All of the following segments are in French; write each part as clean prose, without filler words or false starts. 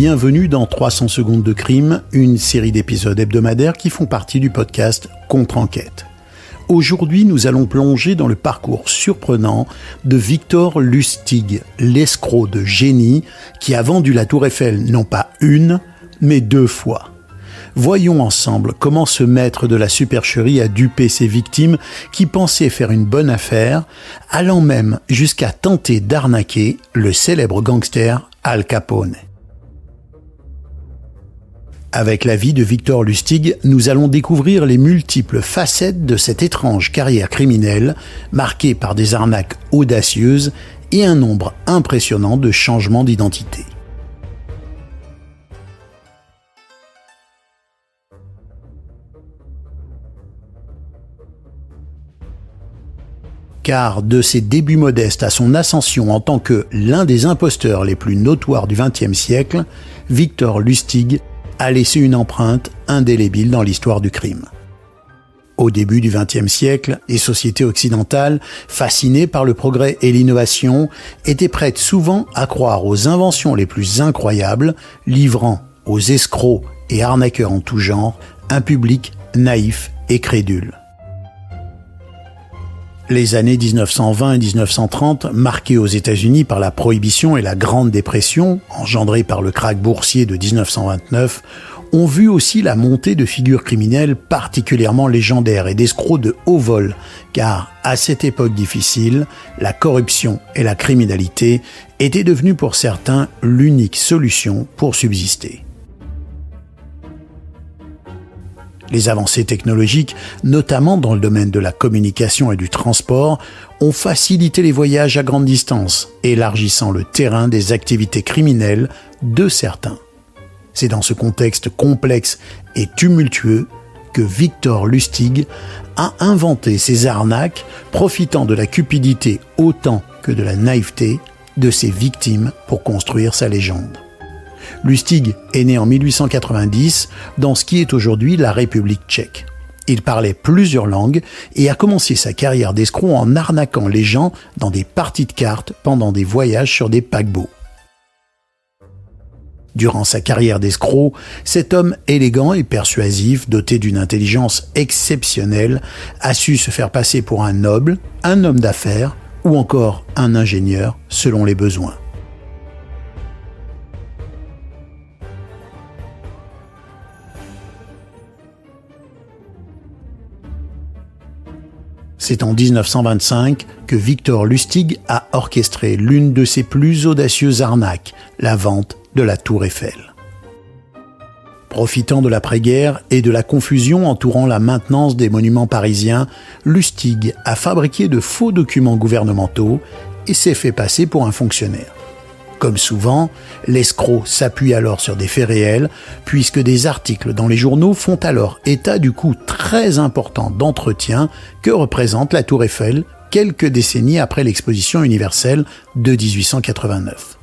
bienvenue dans 300 secondes de crime, une série d'épisodes hebdomadaires qui font partie du podcast Contre-enquête. Aujourd'hui, nous allons plonger dans le parcours surprenant de Victor Lustig, l'escroc de génie qui a vendu la Tour Eiffel non pas une, mais 2 fois. Voyons ensemble comment ce maître de la supercherie a dupé ses victimes qui pensaient faire une bonne affaire, allant même jusqu'à tenter d'arnaquer le célèbre gangster Al Capone. Avec la vie de Victor Lustig, nous allons découvrir les multiples facettes de cette étrange carrière criminelle, marquée par des arnaques audacieuses et un nombre impressionnant de changements d'identité. Car de ses débuts modestes à son ascension en tant que l'un des imposteurs les plus notoires du XXe siècle, Victor Lustig a laissé une empreinte indélébile dans l'histoire du crime. Au début du XXe siècle, les sociétés occidentales, fascinées par le progrès et l'innovation, étaient prêtes souvent à croire aux inventions les plus incroyables, livrant aux escrocs et arnaqueurs en tout genre un public naïf et crédule. Les années 1920 et 1930, marquées aux États-Unis par la Prohibition et la Grande Dépression, engendrées par le krach boursier de 1929, ont vu aussi la montée de figures criminelles particulièrement légendaires et d'escrocs de haut vol, car à cette époque difficile, la corruption et la criminalité étaient devenues pour certains l'unique solution pour subsister. Les avancées technologiques, notamment dans le domaine de la communication et du transport, ont facilité les voyages à grande distance, élargissant le terrain des activités criminelles de certains. C'est dans ce contexte complexe et tumultueux que Victor Lustig a inventé ses arnaques, profitant de la cupidité autant que de la naïveté de ses victimes pour construire sa légende. Lustig est né en 1890 dans ce qui est aujourd'hui la République tchèque. Il parlait plusieurs langues et a commencé sa carrière d'escroc en arnaquant les gens dans des parties de cartes pendant des voyages sur des paquebots. Durant sa carrière d'escroc, cet homme élégant et persuasif, doté d'une intelligence exceptionnelle, a su se faire passer pour un noble, un homme d'affaires ou encore un ingénieur selon les besoins. C'est en 1925 que Victor Lustig a orchestré l'une de ses plus audacieuses arnaques, la vente de la Tour Eiffel. Profitant de l'après-guerre et de la confusion entourant la maintenance des monuments parisiens, Lustig a fabriqué de faux documents gouvernementaux et s'est fait passer pour un fonctionnaire. Comme souvent, l'escroc s'appuie alors sur des faits réels, puisque des articles dans les journaux font alors état du coût très important d'entretien que représente la Tour Eiffel quelques décennies après l'exposition universelle de 1889.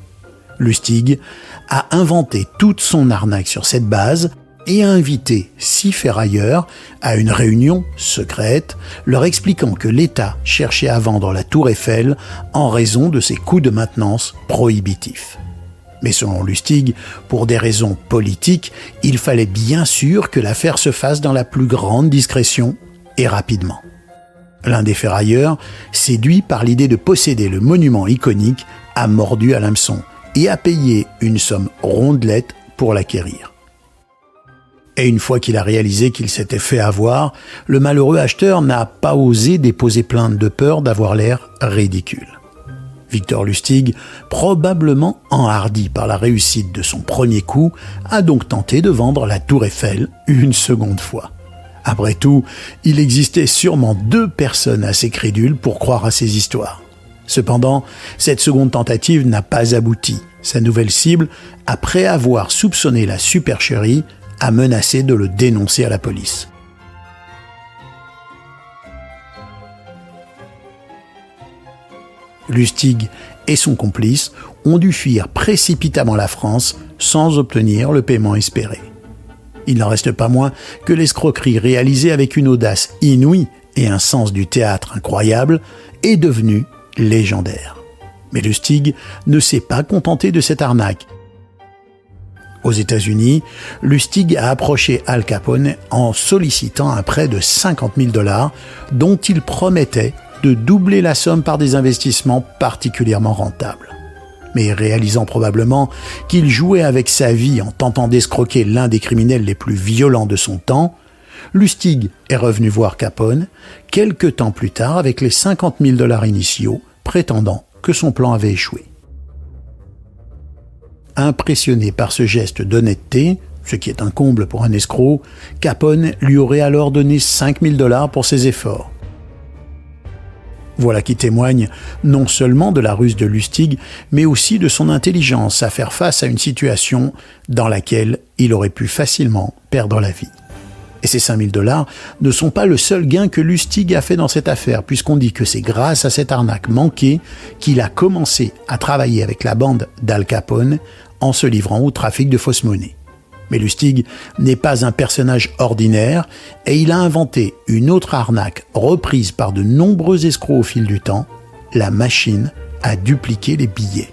Lustig a inventé toute son arnaque sur cette base et a invité 6 ferrailleurs à une réunion secrète, leur expliquant que l'État cherchait à vendre la Tour Eiffel en raison de ses coûts de maintenance prohibitifs. Mais selon Lustig, pour des raisons politiques, il fallait bien sûr que l'affaire se fasse dans la plus grande discrétion et rapidement. L'un des ferrailleurs, séduit par l'idée de posséder le monument iconique, a mordu à l'hameçon et a payé une somme rondelette pour l'acquérir. Et une fois qu'il a réalisé qu'il s'était fait avoir, le malheureux acheteur n'a pas osé déposer plainte de peur d'avoir l'air ridicule. Victor Lustig, probablement enhardi par la réussite de son premier coup, a donc tenté de vendre la Tour Eiffel une seconde fois. Après tout, il existait sûrement 2 personnes assez crédules pour croire à ces histoires. Cependant, cette seconde tentative n'a pas abouti. Sa nouvelle cible, après avoir soupçonné la supercherie, a menacé de le dénoncer à la police. Lustig et son complice ont dû fuir précipitamment la France sans obtenir le paiement espéré. Il n'en reste pas moins que l'escroquerie réalisée avec une audace inouïe et un sens du théâtre incroyable est devenue légendaire. Mais Lustig ne s'est pas contenté de cette arnaque. Aux États-Unis, Lustig a approché Al Capone en sollicitant un prêt de 50 000 $, dont il promettait de doubler la somme par des investissements particulièrement rentables. Mais réalisant probablement qu'il jouait avec sa vie en tentant d'escroquer l'un des criminels les plus violents de son temps, Lustig est revenu voir Capone quelque temps plus tard avec les 50 000 $ initiaux, prétendant que son plan avait échoué. Impressionné par ce geste d'honnêteté, ce qui est un comble pour un escroc, Capone lui aurait alors donné 5 000 $ pour ses efforts. Voilà qui témoigne non seulement de la ruse de Lustig, mais aussi de son intelligence à faire face à une situation dans laquelle il aurait pu facilement perdre la vie. Et ces 5 000 $ ne sont pas le seul gain que Lustig a fait dans cette affaire, puisqu'on dit que c'est grâce à cette arnaque manquée qu'il a commencé à travailler avec la bande d'Al Capone en se livrant au trafic de fausses monnaies. Mais Lustig n'est pas un personnage ordinaire et il a inventé une autre arnaque reprise par de nombreux escrocs au fil du temps, la machine à dupliquer les billets.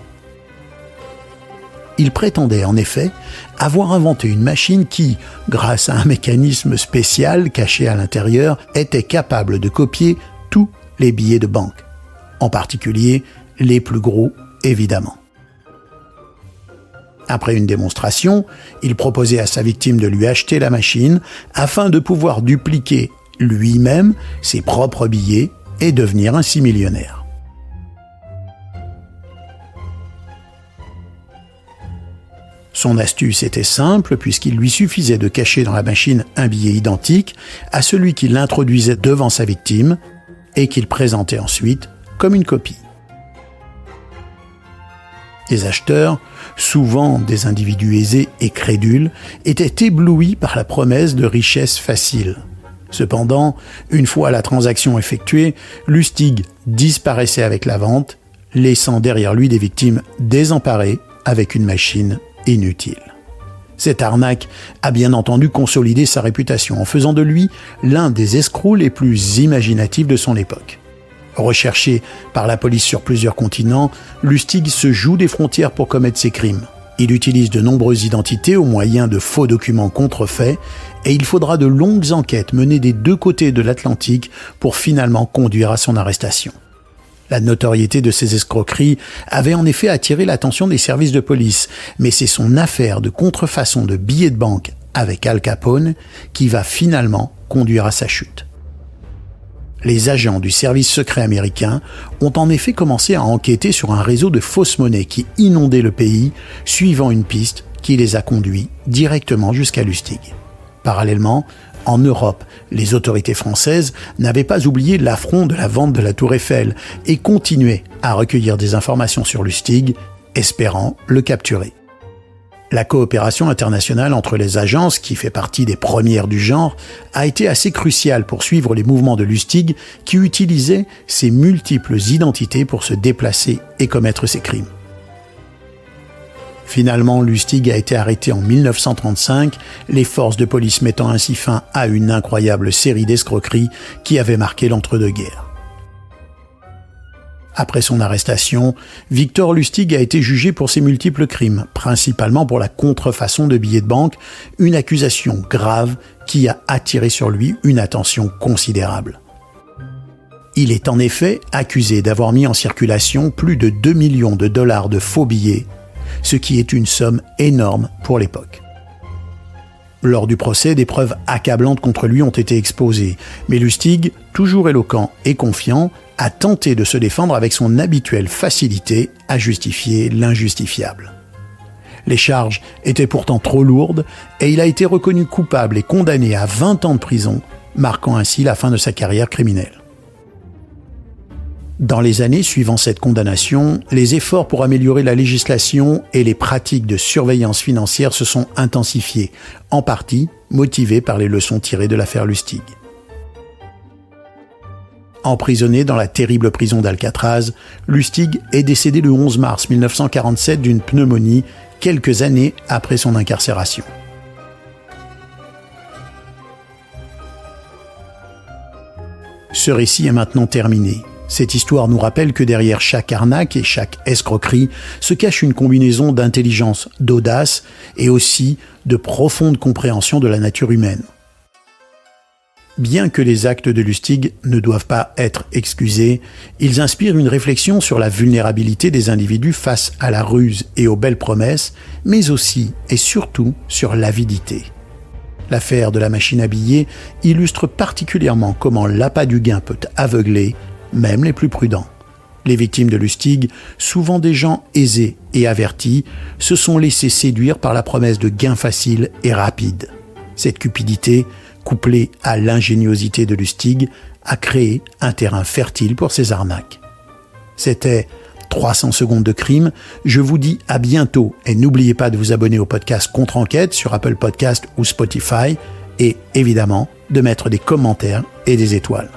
Il prétendait en effet avoir inventé une machine qui, grâce à un mécanisme spécial caché à l'intérieur, était capable de copier tous les billets de banque, en particulier les plus gros, évidemment. Après une démonstration, il proposait à sa victime de lui acheter la machine afin de pouvoir dupliquer lui-même ses propres billets et devenir ainsi millionnaire. Son astuce était simple puisqu'il lui suffisait de cacher dans la machine un billet identique à celui qui l'introduisait devant sa victime et qu'il présentait ensuite comme une copie. Les acheteurs, souvent des individus aisés et crédules, étaient éblouis par la promesse de richesse facile. Cependant, une fois la transaction effectuée, Lustig disparaissait avec la vente, laissant derrière lui des victimes désemparées avec une machine inutile. Cette arnaque a bien entendu consolidé sa réputation en faisant de lui l'un des escrocs les plus imaginatifs de son époque. Recherché par la police sur plusieurs continents, Lustig se joue des frontières pour commettre ses crimes. Il utilise de nombreuses identités au moyen de faux documents contrefaits et il faudra de longues enquêtes menées des deux côtés de l'Atlantique pour finalement conduire à son arrestation. La notoriété de ces escroqueries avait en effet attiré l'attention des services de police, mais c'est son affaire de contrefaçon de billets de banque avec Al Capone qui va finalement conduire à sa chute. Les agents du service secret américain ont en effet commencé à enquêter sur un réseau de fausses monnaies qui inondait le pays, suivant une piste qui les a conduits directement jusqu'à Lustig. Parallèlement, en Europe, les autorités françaises n'avaient pas oublié l'affront de la vente de la Tour Eiffel et continuaient à recueillir des informations sur Lustig, espérant le capturer. La coopération internationale entre les agences, qui fait partie des premières du genre, a été assez cruciale pour suivre les mouvements de Lustig, qui utilisait ses multiples identités pour se déplacer et commettre ses crimes. Finalement, Lustig a été arrêté en 1935, les forces de police mettant ainsi fin à une incroyable série d'escroqueries qui avait marqué l'entre-deux-guerres. Après son arrestation, Victor Lustig a été jugé pour ses multiples crimes, principalement pour la contrefaçon de billets de banque, une accusation grave qui a attiré sur lui une attention considérable. Il est en effet accusé d'avoir mis en circulation plus de 2 millions de dollars de faux billets, ce qui est une somme énorme pour l'époque. Lors du procès, des preuves accablantes contre lui ont été exposées, mais Lustig, toujours éloquent et confiant, a tenté de se défendre avec son habituelle facilité à justifier l'injustifiable. Les charges étaient pourtant trop lourdes et il a été reconnu coupable et condamné à 20 ans de prison, marquant ainsi la fin de sa carrière criminelle. Dans les années suivant cette condamnation, les efforts pour améliorer la législation et les pratiques de surveillance financière se sont intensifiés, en partie motivés par les leçons tirées de l'affaire Lustig. Emprisonné dans la terrible prison d'Alcatraz, Lustig est décédé le 11 mars 1947 d'une pneumonie, quelques années après son incarcération. Ce récit est maintenant terminé, Cette histoire nous rappelle que derrière chaque arnaque et chaque escroquerie se cache une combinaison d'intelligence, d'audace et aussi de profonde compréhension de la nature humaine. Bien que les actes de Lustig ne doivent pas être excusés, ils inspirent une réflexion sur la vulnérabilité des individus face à la ruse et aux belles promesses, mais aussi et surtout sur l'avidité. L'affaire de la machine à billets illustre particulièrement comment l'appât du gain peut aveugler même les plus prudents. Les victimes de Lustig, souvent des gens aisés et avertis, se sont laissés séduire par la promesse de gains faciles et rapides. Cette cupidité, couplée à l'ingéniosité de Lustig, a créé un terrain fertile pour ces arnaques. C'était 300 secondes de crime. Je vous dis à bientôt et n'oubliez pas de vous abonner au podcast Contre-Enquête sur Apple Podcast ou Spotify et évidemment de mettre des commentaires et des étoiles.